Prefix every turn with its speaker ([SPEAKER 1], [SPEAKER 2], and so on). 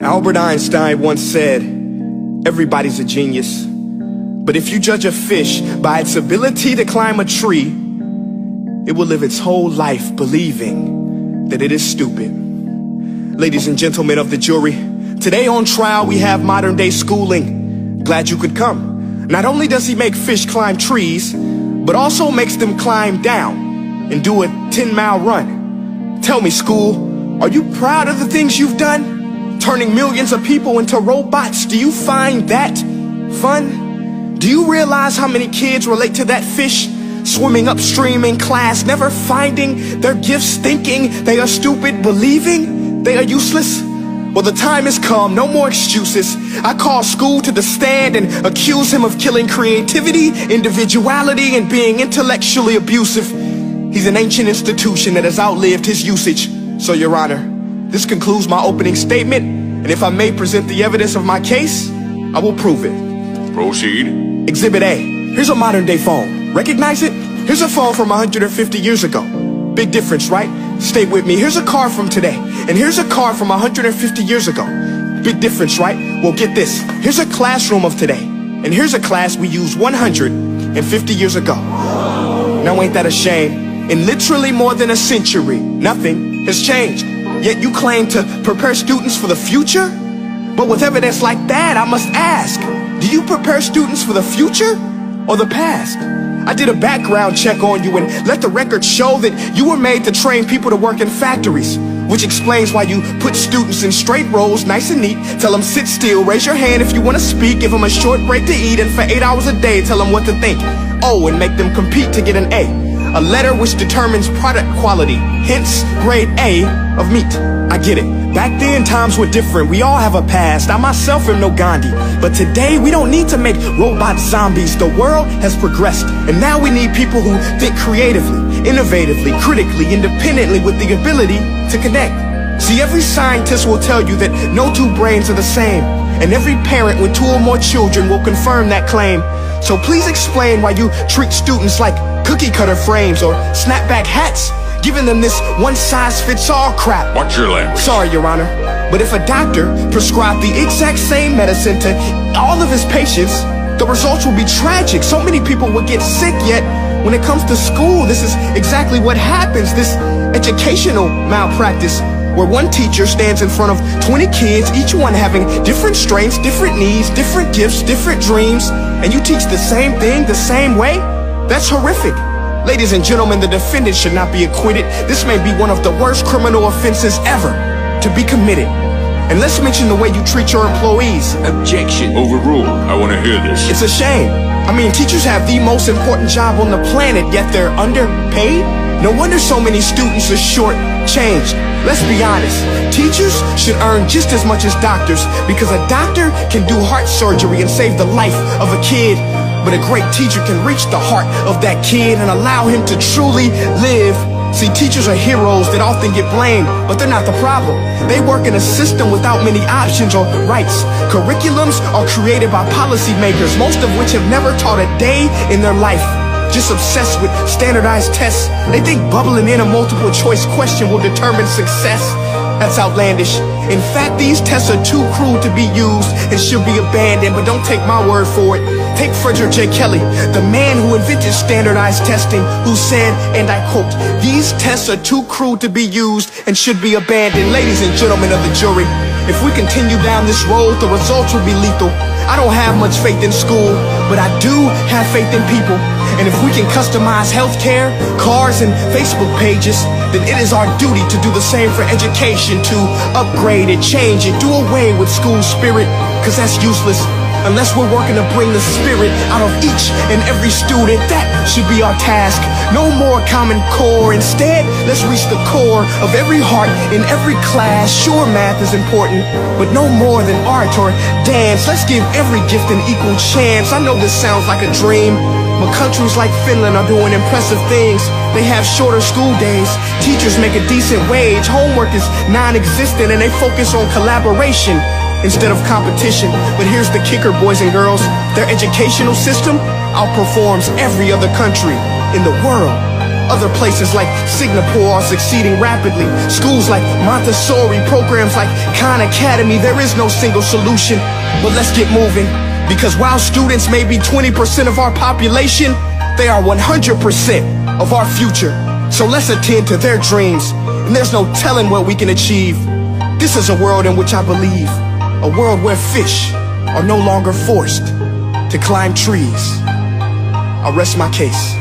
[SPEAKER 1] Albert Einstein once said, everybody's a genius, but if you judge a fish by its ability to climb a tree, it will live its whole life believing that it is stupid. Ladies and gentlemen of the jury, today on trial we have modern day schooling. Glad you could come. Not only does he make fish climb trees, but also makes them climb down and do a 10-mile run. Tell me, school, are you proud of the things you've done? Turning millions of people into robots, do you find that fun? Do you realize how many kids relate to that fish swimming upstream in class, never finding their gifts, thinking they are stupid, believing they are useless? Well, the time has come, no more excuses. I call school to the stand and accuse him of killing creativity, individuality, and being intellectually abusive. He's an ancient institution that has outlived his usage. So, Your Honor, this concludes my opening statement, and if I may present the evidence of my case, I will prove it.
[SPEAKER 2] Proceed.
[SPEAKER 1] Exhibit A. Here's a modern day phone. Recognize it? Here's a phone from 150 years ago. Big difference, right? Stay with me. Here's a car from today, and here's a car from 150 years ago. Big difference, right? Well, get this. Here's a classroom of today, and here's a class we used 150 years ago. Now ain't that a shame? In literally more than a century, nothing has changed. Yet you claim to prepare students for the future? But with evidence like that, I must ask, do you prepare students for the future or the past? I did a background check on you and let the record show that you were made to train people to work in factories, which explains why you put students in straight rows, nice and neat, tell them sit still, raise your hand if you want to speak, give them a short break to eat, and for 8 hours a day tell them what to think. Oh, and make them compete to get an A letter which determines product quality, hence grade A of meat. I get it. Back then, times were different. We all have a past. I myself am no Gandhi. But today, we don't need to make robot zombies. The world has progressed. And now we need people who think creatively, innovatively, critically, independently, with the ability to connect. See, every scientist will tell you that no two brains are the same. And every parent with 2 or more children will confirm that claim. So please explain why you treat students like cookie cutter frames or snapback hats, giving them this one-size-fits-all crap.
[SPEAKER 2] Watch your language.
[SPEAKER 1] Sorry, Your Honor, but if a doctor prescribed the exact same medicine to all of his patients, the results will be tragic. So many people will get sick, yet when it comes to school, this is exactly what happens. This educational malpractice, where one teacher stands in front of 20 kids, each one having different strengths, different needs, different gifts, different dreams, and you teach the same thing the same way? That's horrific. Ladies and gentlemen, the defendant should not be acquitted. This may be one of the worst criminal offenses ever to be committed. And let's mention the way you treat your employees.
[SPEAKER 2] Objection. Overruled. I want to hear this.
[SPEAKER 1] It's a shame. I mean, teachers have the most important job on the planet, yet they're underpaid? No wonder so many students are short-changed. Let's be honest. Teachers should earn just as much as doctors, because a doctor can do heart surgery and save the life of a kid. But a great teacher can reach the heart of that kid and allow him to truly live. See, teachers are heroes that often get blamed, but they're not the problem. They work in a system without many options or rights. Curriculums are created by policymakers, most of which have never taught a day in their life. Just obsessed with standardized tests. They think bubbling in a multiple choice question will determine success. That's outlandish. In fact, these tests are too cruel to be used and should be abandoned, but don't take my word for it. Take Frederick J. Kelly, the man who invented standardized testing, who said, and I quote, "These tests are too cruel to be used and should be abandoned." Ladies and gentlemen of the jury, if we continue down this road, the results will be lethal. I don't have much faith in school, but I do have faith in people. And if we can customize healthcare, cars, and Facebook pages, then it is our duty to do the same for education, to upgrade it, change it, do away with school spirit, because that's useless. Unless we're working to bring the spirit out of each and every student, that should be our task. No more Common Core. Instead, let's reach the core of every heart in every class. Sure, math is important, but no more than art or dance. Let's give every gift an equal chance. I know this sounds like a dream, but countries like Finland are doing impressive things. They have shorter school days, teachers make a decent wage, homework is non-existent, and they focus on collaboration instead of competition. But here's the kicker, boys and girls. Their educational system outperforms every other country in the world. Other places like Singapore are succeeding rapidly. Schools like Montessori, programs like Khan Academy. There is no single solution, but let's get moving. Because while students may be 20% of our population, they are 100% of our future. So let's attend to their dreams, and there's no telling what we can achieve. This is a world in which I believe, a world where fish are no longer forced to climb trees. I'll rest my case.